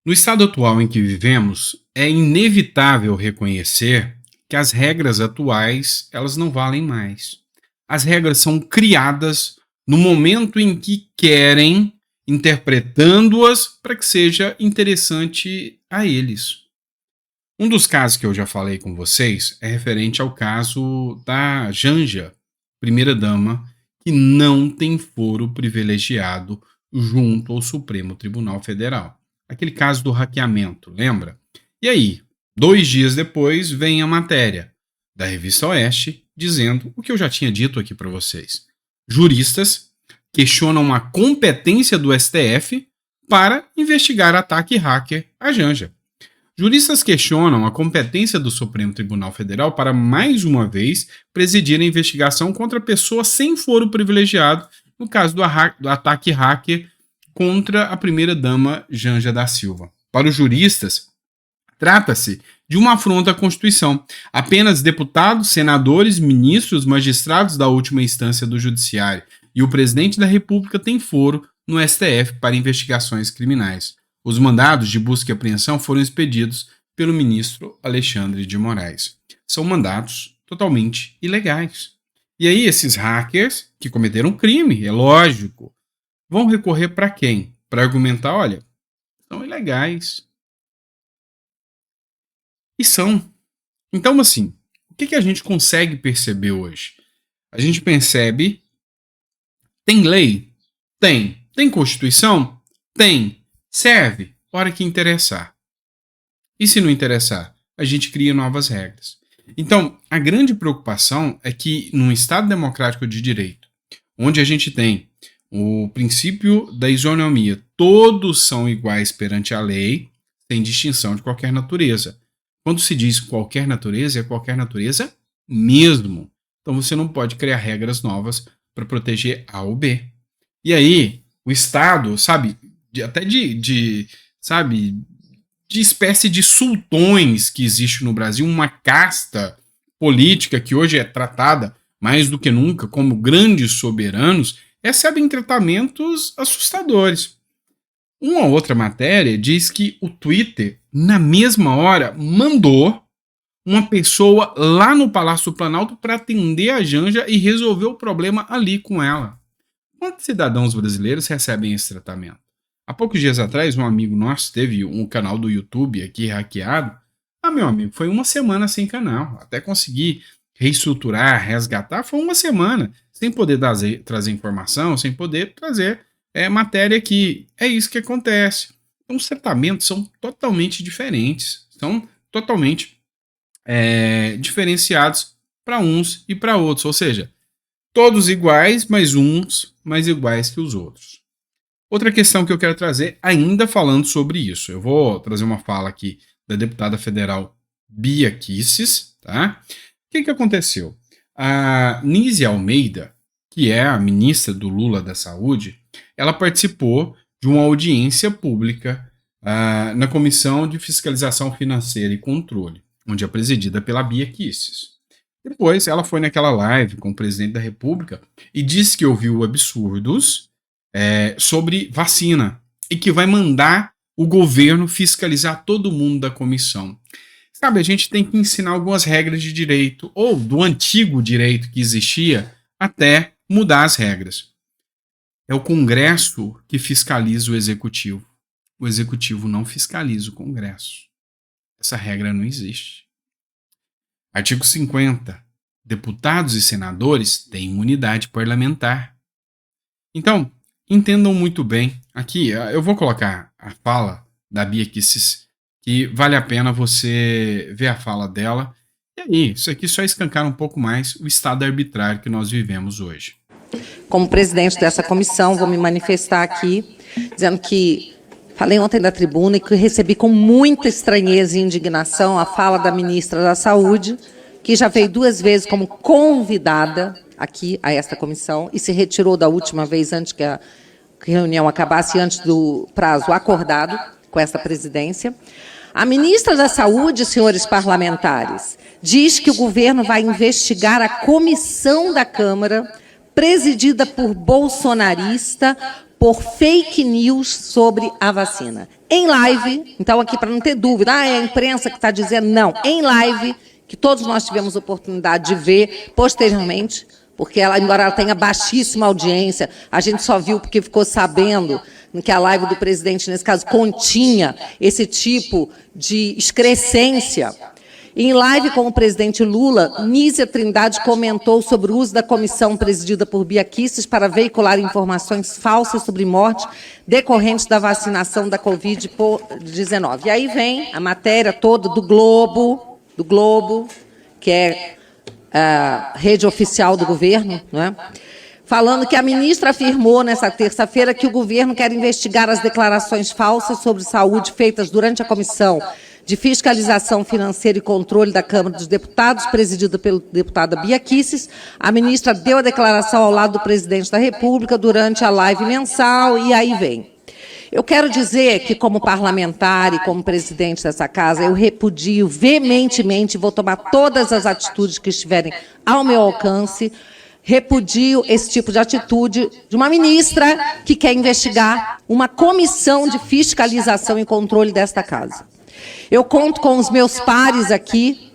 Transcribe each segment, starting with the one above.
No estado atual em que vivemos, é inevitável reconhecer que as regras atuais, elas não valem mais. As regras são criadas no momento em que querem, interpretando-as para que seja interessante a eles. Um dos casos que eu já falei com vocês é referente ao caso da Janja, primeira-dama, que não tem foro privilegiado junto ao Supremo Tribunal Federal. Aquele caso do hackeamento, lembra? E aí, 2 dias depois, vem a matéria da Revista Oeste dizendo o que eu já tinha dito aqui para vocês. Juristas questionam a competência do STF para investigar ataque hacker à Janja. Juristas questionam a competência do Supremo Tribunal Federal para, mais uma vez, presidir a investigação contra pessoas sem foro privilegiado, no caso do ataque hacker contra a primeira-dama Janja da Silva. Para os juristas, trata-se de uma afronta à Constituição. Apenas deputados, senadores, ministros, magistrados da última instância do Judiciário e o presidente da República têm foro no STF para investigações criminais. Os mandados de busca e apreensão foram expedidos pelo ministro Alexandre de Moraes. São mandados totalmente ilegais. E aí esses hackers, que cometeram crime, é lógico, vão recorrer para quem? Para argumentar, olha, são ilegais. E são. Então, assim, o que a gente consegue perceber hoje? A gente percebe, tem lei? Tem. Tem Constituição? Tem. Serve, hora que interessar. E se não interessar, a gente cria novas regras. Então, a grande preocupação é que num Estado democrático de direito, onde a gente tem o princípio da isonomia, todos são iguais perante a lei, sem distinção de qualquer natureza. Quando se diz qualquer natureza, é qualquer natureza mesmo. Então você não pode criar regras novas para proteger A ou B. E aí, o Estado, sabe, até de espécie de sultões que existe no Brasil, uma casta política que hoje é tratada mais do que nunca como grandes soberanos, recebem tratamentos assustadores. Uma outra matéria diz que o Twitter, na mesma hora, mandou uma pessoa lá no Palácio do Planalto para atender a Janja e resolver o problema ali com ela. Quantos cidadãos brasileiros recebem esse tratamento? Há poucos dias atrás, um amigo nosso teve um canal do YouTube aqui hackeado. Meu amigo, foi uma semana sem canal. Até conseguir reestruturar, resgatar, foi uma semana. Sem poder trazer informação, sem poder trazer matéria aqui. É isso que acontece. Então, os tratamentos são totalmente diferentes. São totalmente diferenciados para uns e para outros. Ou seja, todos iguais, mas uns mais iguais que os outros. Outra questão que eu quero trazer, ainda falando sobre isso. Eu vou trazer uma fala aqui da deputada federal Bia Kicis. Tá? O que aconteceu? A Nízia Almeida, que é a ministra do Lula da Saúde, ela participou de uma audiência pública na Comissão de Fiscalização Financeira e Controle, onde é presidida pela Bia Kicis. Depois, ela foi naquela live com o presidente da República e disse que ouviu absurdos sobre vacina e que vai mandar o governo fiscalizar todo mundo da comissão. Sabe, a gente tem que ensinar algumas regras de direito, ou do antigo direito que existia, até mudar as regras. É o Congresso que fiscaliza o Executivo. O Executivo não fiscaliza o Congresso. Essa regra não existe. Artigo 50. Deputados e senadores têm imunidade parlamentar. Então, entendam muito bem. Aqui, eu vou colocar a fala da Bia Kicis, que vale a pena você ver a fala dela. E aí, isso aqui só escancar um pouco mais o estado arbitrário que nós vivemos hoje. Como presidente dessa comissão, vou me manifestar aqui, dizendo que falei ontem na tribuna e que recebi com muita estranheza e indignação a fala da ministra da Saúde, que já veio 2 vezes como convidada aqui a esta comissão e se retirou da última vez antes que a reunião acabasse, antes do prazo acordado com esta presidência. A ministra da Saúde, senhores parlamentares, diz que o governo vai investigar a comissão da Câmara, presidida por bolsonarista, por fake news sobre a vacina. Em live, então aqui para não ter dúvida, é a imprensa que está dizendo, não, em live, que todos nós tivemos oportunidade de ver posteriormente, porque ela, embora ela tenha baixíssima audiência, a gente só viu porque ficou sabendo que a live do presidente, nesse caso, continha esse tipo de excrescência. Em live com o presidente Lula, Nízia Trindade comentou sobre o uso da comissão presidida por Bia Kicis para veicular informações falsas sobre morte decorrentes da vacinação da Covid-19. E aí vem a matéria toda do Globo, que é a rede oficial do governo, não é? Falando que a ministra afirmou nessa terça-feira que o governo quer investigar as declarações falsas sobre saúde feitas durante a Comissão de Fiscalização Financeira e Controle da Câmara dos Deputados, presidida pela deputada Bia Kicis. A ministra deu a declaração ao lado do presidente da República durante a live mensal, e aí vem. Eu quero dizer que, como parlamentar e como presidente dessa casa, eu repudio veementemente, vou tomar todas as atitudes que estiverem ao meu alcance, repudio esse tipo de atitude de uma ministra que quer investigar uma comissão de fiscalização e controle desta casa. Eu conto com os meus pares aqui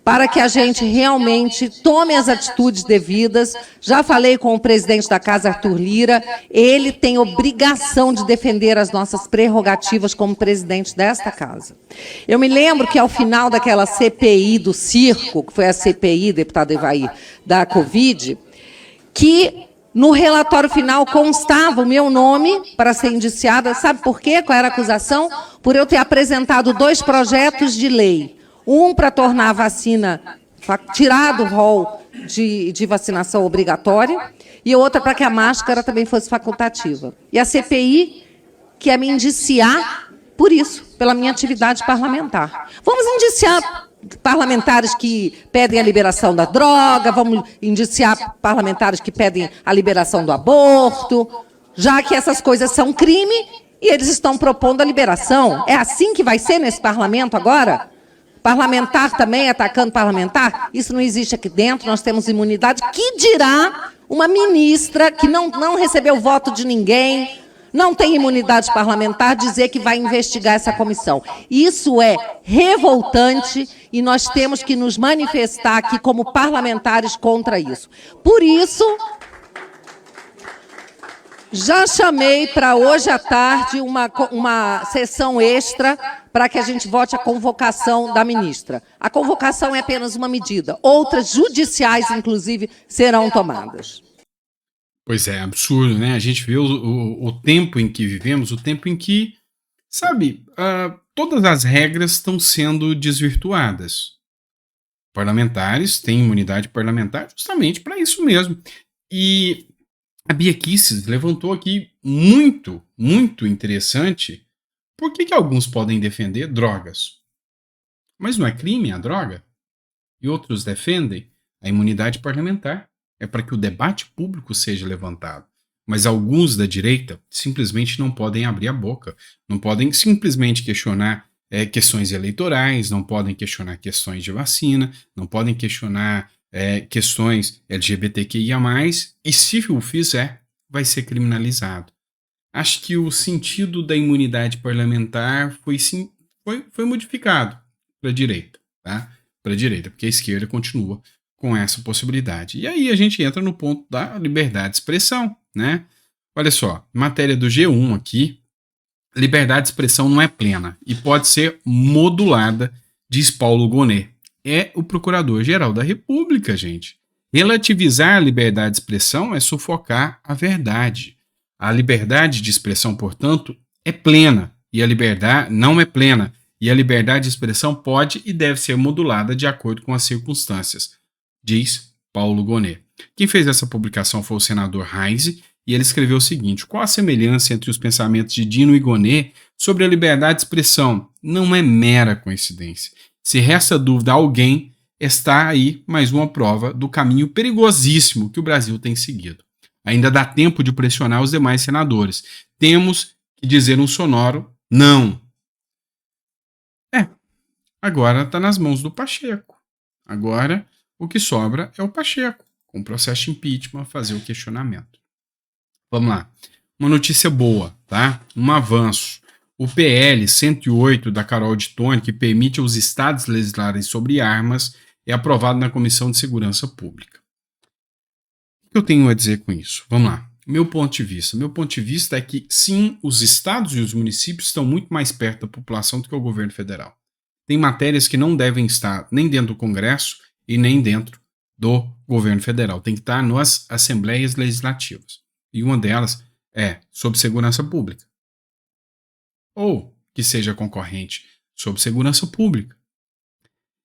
para que a gente realmente tome as atitudes devidas. Já falei com o presidente da casa, Arthur Lira, ele tem obrigação de defender as nossas prerrogativas como presidente desta casa. Eu me lembro que ao final daquela CPI do circo, que foi a CPI, deputado Evair, da Covid, que no relatório final constava o meu nome para ser indiciada. Sabe por quê? Qual era a acusação? Por eu ter apresentado 2 projetos de lei. Um para tornar a vacina, tirar do rol de vacinação obrigatória, e outra para que a máscara também fosse facultativa. E a CPI quer me indiciar por isso, pela minha atividade parlamentar. Vamos indiciar parlamentares que pedem a liberação da droga, vamos indiciar parlamentares que pedem a liberação do aborto, já que essas coisas são crime e eles estão propondo a liberação. É assim que vai ser nesse parlamento agora? Parlamentar também atacando parlamentar? Isso não existe aqui dentro, nós temos imunidade. Que dirá uma ministra que não recebeu voto de ninguém, não tem imunidade parlamentar, dizer que vai investigar essa comissão? Isso é revoltante e nós temos que nos manifestar aqui como parlamentares contra isso. Por isso, já chamei para hoje à tarde uma sessão extra para que a gente vote a convocação da ministra. A convocação é apenas uma medida. Outras judiciais, inclusive, serão tomadas. Pois é, absurdo, né? A gente vê o tempo em que vivemos, o tempo em que, sabe, todas as regras estão sendo desvirtuadas. Parlamentares têm imunidade parlamentar justamente para isso mesmo. E a Bia Kicis levantou aqui muito interessante. Por que alguns podem defender drogas? Mas não é crime a droga? E outros defendem a imunidade parlamentar. É para que o debate público seja levantado. Mas alguns da direita simplesmente não podem abrir a boca. Não podem simplesmente questionar questões eleitorais, não podem questionar questões de vacina, não podem questionar questões LGBTQIA+, e se o fizer, vai ser criminalizado. Acho que o sentido da imunidade parlamentar foi modificado para a direita, tá? Para a direita, porque a esquerda continua com essa possibilidade. E aí a gente entra no ponto da liberdade de expressão, né? Olha só, matéria do G1 aqui, liberdade de expressão não é plena e pode ser modulada, diz Paulo Gonet. É o Procurador-Geral da República, gente. Relativizar a liberdade de expressão é sufocar a verdade. A liberdade de expressão, portanto, é plena e a liberdade não é plena. E a liberdade de expressão pode e deve ser modulada de acordo com as circunstâncias, diz Paulo Gonet. Quem fez essa publicação foi o senador Reise, e ele escreveu o seguinte: qual a semelhança entre os pensamentos de Dino e Gonet sobre a liberdade de expressão? Não é mera coincidência. Se resta dúvida a alguém, está aí mais uma prova do caminho perigosíssimo que o Brasil tem seguido. Ainda dá tempo de pressionar os demais senadores. Temos que dizer um sonoro não. Agora está nas mãos do Pacheco. Agora o que sobra é o Pacheco, com o processo de impeachment, fazer o questionamento. Vamos lá. uma notícia boa, tá? Um avanço. O PL 108 da Carol de Tone, que permite aos estados legislarem sobre armas, é aprovado na Comissão de Segurança Pública. O que eu tenho a dizer com isso? Vamos lá. Meu ponto de vista. Meu ponto de vista é que, sim, os estados e os municípios estão muito mais perto da população do que o governo federal. Tem matérias que não devem estar nem dentro do Congresso e nem dentro do governo federal. Tem que estar nas assembleias legislativas. E uma delas é sobre segurança pública. Ou que seja concorrente sobre segurança pública.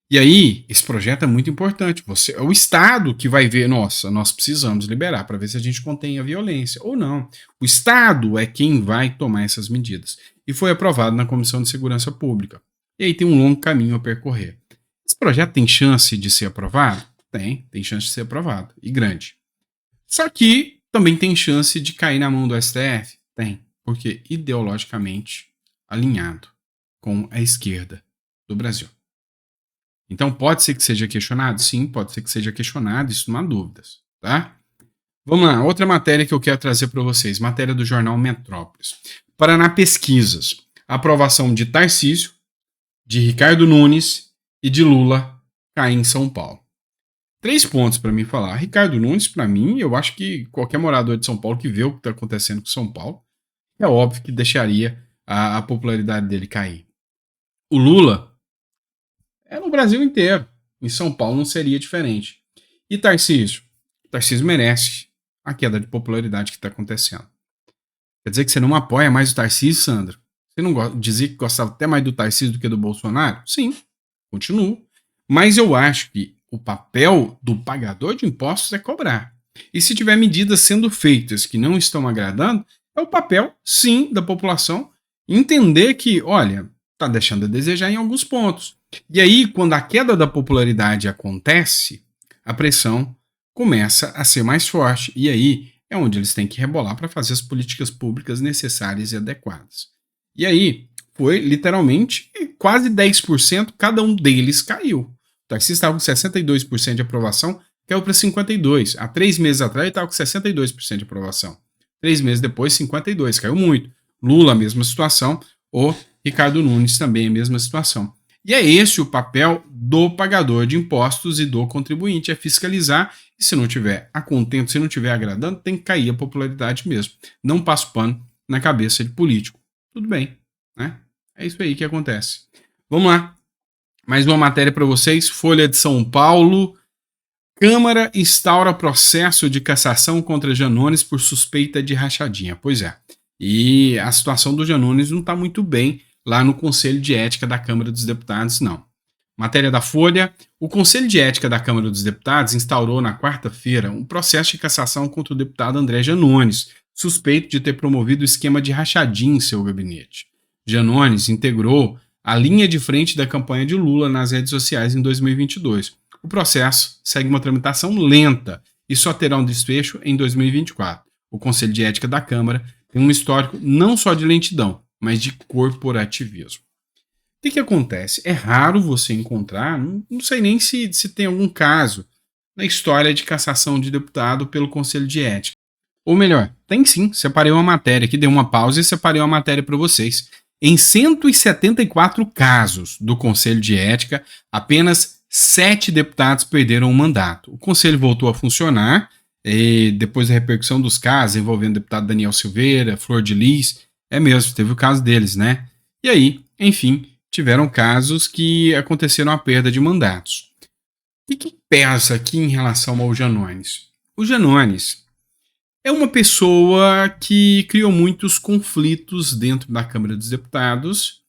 E aí, esse projeto é muito importante. É o Estado que vai ver, nossa, nós precisamos liberar para ver se a gente contém a violência. Ou não. O Estado é quem vai tomar essas medidas. E foi aprovado na Comissão de Segurança Pública. E aí tem um longo caminho a percorrer. Esse projeto tem chance de ser aprovado? Tem chance de ser aprovado. E grande. Só que também tem chance de cair na mão do STF? Tem. Porque ideologicamente alinhado com a esquerda do Brasil. Então pode ser que seja questionado? Sim, pode ser que seja questionado, isso não há dúvidas, tá? Vamos lá, outra matéria que eu quero trazer para vocês, matéria do jornal Metrópolis. Paraná Pesquisas, aprovação de Tarcísio, de Ricardo Nunes e de Lula cair em São Paulo. 3 pontos para mim falar. Ricardo Nunes, para mim, eu acho que qualquer morador de São Paulo que vê o que está acontecendo com São Paulo, é óbvio que deixaria a popularidade dele cair. O Lula é no Brasil inteiro. Em São Paulo não seria diferente. E Tarcísio? Tarcísio merece a queda de popularidade que está acontecendo. Quer dizer que você não apoia mais o Tarcísio, Sandro? Você não dizia que gostava até mais do Tarcísio do que do Bolsonaro? Sim, continuo. Mas eu acho que o papel do pagador de impostos é cobrar. E se tiver medidas sendo feitas que não estão agradando, é o papel, sim, da população entender que, olha, está deixando a desejar em alguns pontos. E aí, quando a queda da popularidade acontece, a pressão começa a ser mais forte. E aí é onde eles têm que rebolar para fazer as políticas públicas necessárias e adequadas. E aí foi literalmente quase 10%, cada um deles caiu. O Tarcísio estava com 62% de aprovação, caiu para 52%. Há 3 meses atrás ele estava com 62% de aprovação. 3 meses depois, 52%, caiu muito. Lula, a mesma situação. O Ricardo Nunes também, a mesma situação. E é esse o papel do pagador de impostos e do contribuinte, é fiscalizar, e se não tiver a contento, se não tiver agradando, tem que cair a popularidade mesmo. Não passo pano na cabeça de político. Tudo bem, né? É isso aí que acontece. Vamos lá. Mais uma matéria para vocês. Folha de São Paulo. Câmara instaura processo de cassação contra Janones por suspeita de rachadinha. Pois é. E a situação do Janones não está muito bem lá no Conselho de Ética da Câmara dos Deputados, não. Matéria da Folha. O Conselho de Ética da Câmara dos Deputados instaurou na quarta-feira um processo de cassação contra o deputado André Janones, suspeito de ter promovido o esquema de rachadinha em seu gabinete. Janones integrou a linha de frente da campanha de Lula nas redes sociais em 2022. O processo segue uma tramitação lenta e só terá um desfecho em 2024. O Conselho de Ética da Câmara tem um histórico não só de lentidão, mas de corporativismo. O que acontece? É raro você encontrar, não sei nem se tem algum caso na história de cassação de deputado pelo Conselho de Ética. Ou melhor, tem sim, separei uma matéria aqui, dei uma pausa e separei uma matéria para vocês. Em 174 casos do Conselho de Ética, apenas 7 deputados perderam o mandato. O Conselho voltou a funcionar depois da repercussão dos casos envolvendo o deputado Daniel Silveira, Flor de Lis. É mesmo, teve o caso deles, né? E aí, enfim, tiveram casos que aconteceram a perda de mandatos. O que pesa aqui em relação ao Janones? O Janones é uma pessoa que criou muitos conflitos dentro da Câmara dos Deputados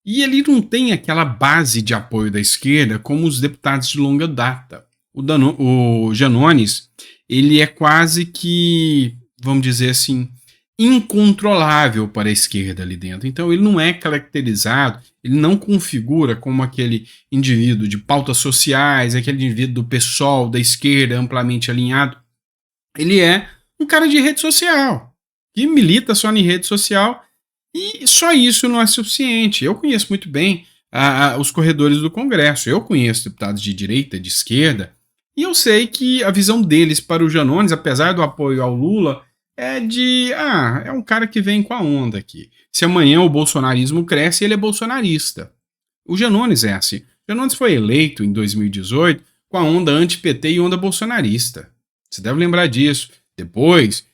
e ele não tem aquela base de apoio da esquerda como os deputados de longa data. O Janones, ele é quase que, vamos dizer assim, incontrolável para a esquerda ali dentro. Então ele não é caracterizado, ele não configura como aquele indivíduo de pautas sociais, aquele indivíduo do PSOL, da esquerda, amplamente alinhado. Ele é um cara de rede social, que milita só em rede social, e só isso não é suficiente. Eu conheço muito bem os corredores do Congresso, eu conheço deputados de direita, de esquerda, e eu sei que a visão deles para o Janones, apesar do apoio ao Lula, é um cara que vem com a onda aqui. Se amanhã o bolsonarismo cresce, ele é bolsonarista. O Janones é assim. O Janones foi eleito em 2018 com a onda anti-PT e onda bolsonarista. Você deve lembrar disso. Depois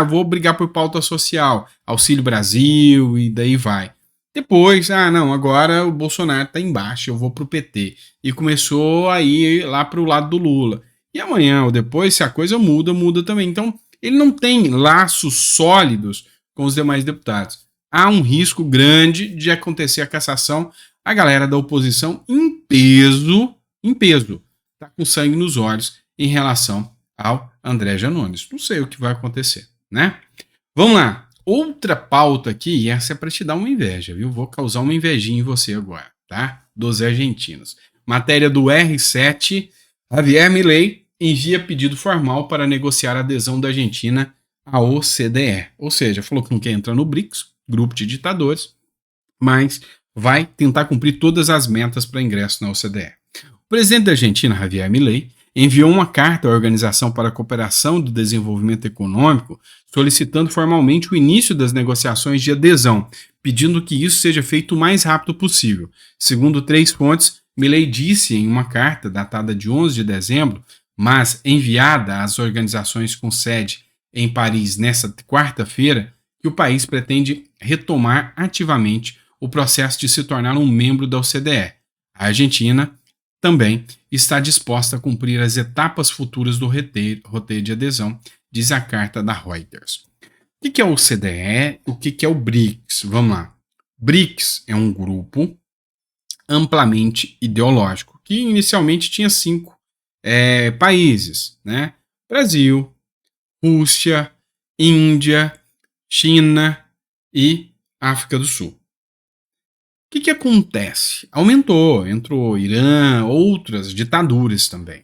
vou brigar por pauta social, Auxílio Brasil e daí vai. Depois, agora o Bolsonaro tá embaixo, eu vou pro PT. E começou a ir lá pro lado do Lula. E amanhã ou depois, se a coisa muda, muda também. Então, ele não tem laços sólidos com os demais deputados. Há um risco grande de acontecer a cassação. A galera da oposição, em peso, tá com sangue nos olhos em relação ao André Janones. Não sei o que vai acontecer, né? Vamos lá. Outra pauta aqui, e essa é para te dar uma inveja, viu? Vou causar uma invejinha em você agora, tá? Dos argentinos. Matéria do R7, Javier Milei envia pedido formal para negociar a adesão da Argentina à OCDE. Ou seja, falou que não quer entrar no BRICS, grupo de ditadores, mas vai tentar cumprir todas as metas para ingresso na OCDE. O presidente da Argentina, Javier Milei, enviou uma carta à Organização para a Cooperação do Desenvolvimento Econômico solicitando formalmente o início das negociações de adesão, pedindo que isso seja feito o mais rápido possível. Segundo 3 fontes, Milei disse em uma carta datada de 11 de dezembro, mas enviada às organizações com sede em Paris nesta quarta-feira, que o país pretende retomar ativamente o processo de se tornar um membro da OCDE. A Argentina também está disposta a cumprir as etapas futuras do roteiro de adesão, diz a carta da Reuters. O que é o OCDE? O que é o BRICS? Vamos lá. BRICS é um grupo amplamente ideológico, que inicialmente tinha 5 países, né? Brasil, Rússia, Índia, China e África do Sul. O que acontece? Entrou Irã, outras ditaduras também.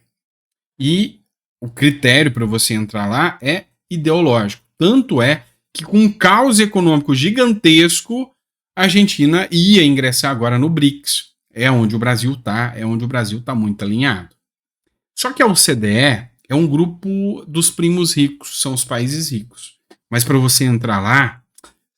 E o critério para você entrar lá é ideológico. Tanto é que com um caos econômico gigantesco, a Argentina ia ingressar agora no BRICS. É onde o Brasil está muito alinhado. Só que a OCDE é um grupo dos primos ricos, são os países ricos. Mas para você entrar lá,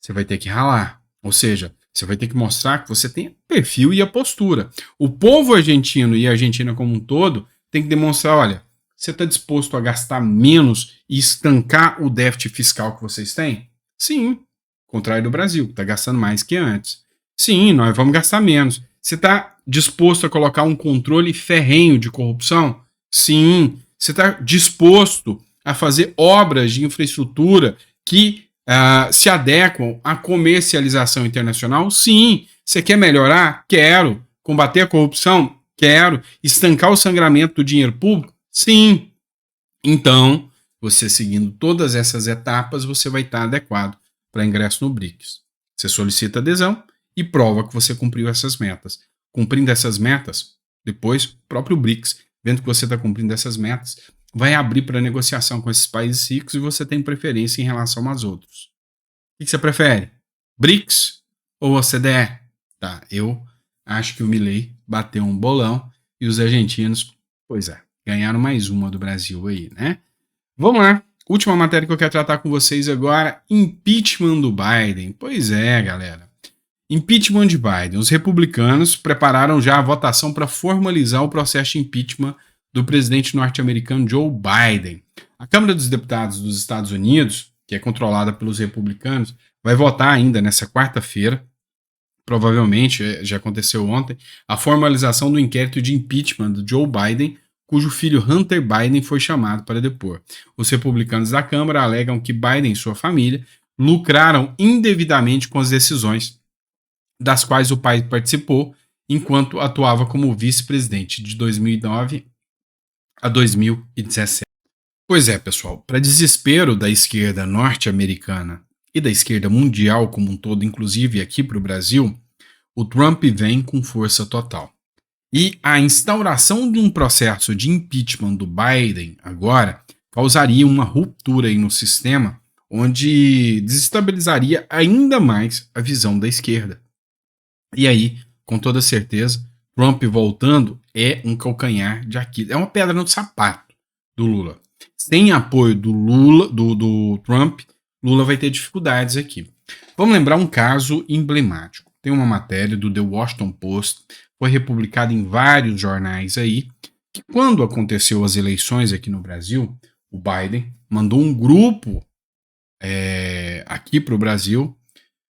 você vai ter que ralar. Ou seja, você vai ter que mostrar que você tem perfil e a postura. O povo argentino e a Argentina como um todo tem que demonstrar, olha, você está disposto a gastar menos e estancar o déficit fiscal que vocês têm? Sim. Contrário do Brasil, que está gastando mais que antes. Sim, nós vamos gastar menos. Você está disposto a colocar um controle ferrenho de corrupção? Sim. Você está disposto a fazer obras de infraestrutura que se adequam à comercialização internacional? Sim. Você quer melhorar? Quero. Combater a corrupção? Quero. Estancar o sangramento do dinheiro público? Sim. Então, você seguindo todas essas etapas, você vai estar adequado para ingresso no BRICS. Você solicita adesão e prova que você cumpriu essas metas. Cumprindo essas metas, depois, o próprio BRICS, vendo que você está cumprindo essas metas, vai abrir para negociação com esses países ricos e você tem preferência em relação aos outros. O que você prefere? BRICS ou OCDE? Tá, eu acho que o Milei bateu um bolão e os argentinos, pois é, ganharam mais uma do Brasil aí, né? Vamos lá. Última matéria que eu quero tratar com vocês agora, impeachment do Biden. Pois é, galera. Impeachment de Biden. Os republicanos prepararam já a votação para formalizar o processo de impeachment do presidente norte-americano Joe Biden. A Câmara dos Deputados dos Estados Unidos, que é controlada pelos republicanos, vai votar ainda nessa quarta-feira, provavelmente, já aconteceu ontem, a formalização do inquérito de impeachment do Joe Biden, cujo filho Hunter Biden foi chamado para depor. Os republicanos da Câmara alegam que Biden e sua família lucraram indevidamente com as decisões das quais o pai participou enquanto atuava como vice-presidente de 2009 a 2017. Pois é, pessoal, para desespero da esquerda norte-americana e da esquerda mundial como um todo, inclusive aqui para o Brasil, o Trump vem com força total. E a instauração de um processo de impeachment do Biden agora causaria uma ruptura aí no sistema, onde desestabilizaria ainda mais a visão da esquerda. E aí, com toda certeza, Trump voltando é um calcanhar de Aquiles, é uma pedra no sapato do Lula. Sem apoio do Lula, do Trump, Lula vai ter dificuldades aqui. Vamos lembrar um caso emblemático. Tem uma matéria do The Washington Post, foi republicada em vários jornais aí, que quando aconteceu as eleições aqui no Brasil, o Biden mandou um grupo aqui para o Brasil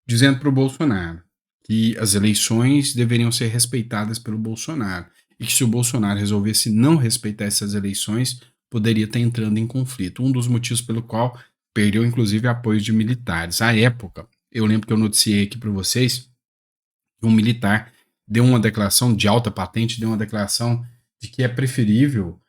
dizendo para o Bolsonaro que as eleições deveriam ser respeitadas pelo Bolsonaro e que se o Bolsonaro resolvesse não respeitar essas eleições, poderia estar entrando em conflito. Um dos motivos pelo qual perdeu, inclusive, apoio de militares. À época, eu lembro que eu noticiei aqui para vocês que um militar deu uma declaração de alta patente, deu uma declaração de que é preferível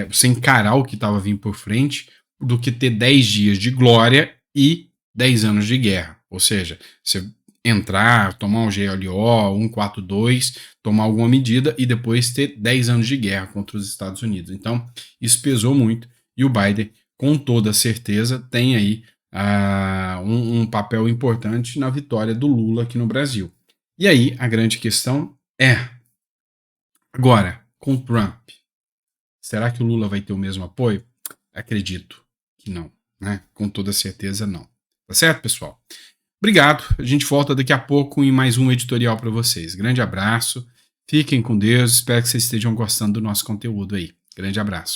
você encarar o que estava vindo por frente do que ter 10 dias de glória e 10 anos de guerra. Ou seja, você entrar, tomar um GLO, 142, tomar alguma medida e depois ter 10 anos de guerra contra os Estados Unidos. Então, isso pesou muito e o Biden, com toda certeza, tem aí um papel importante na vitória do Lula aqui no Brasil. E aí, a grande questão é, agora, com Trump, será que o Lula vai ter o mesmo apoio? Acredito que não, né? Com toda certeza não. Tá certo, pessoal? Obrigado. A gente volta daqui a pouco em mais um editorial para vocês. Grande abraço. Fiquem com Deus. Espero que vocês estejam gostando do nosso conteúdo aí. Grande abraço.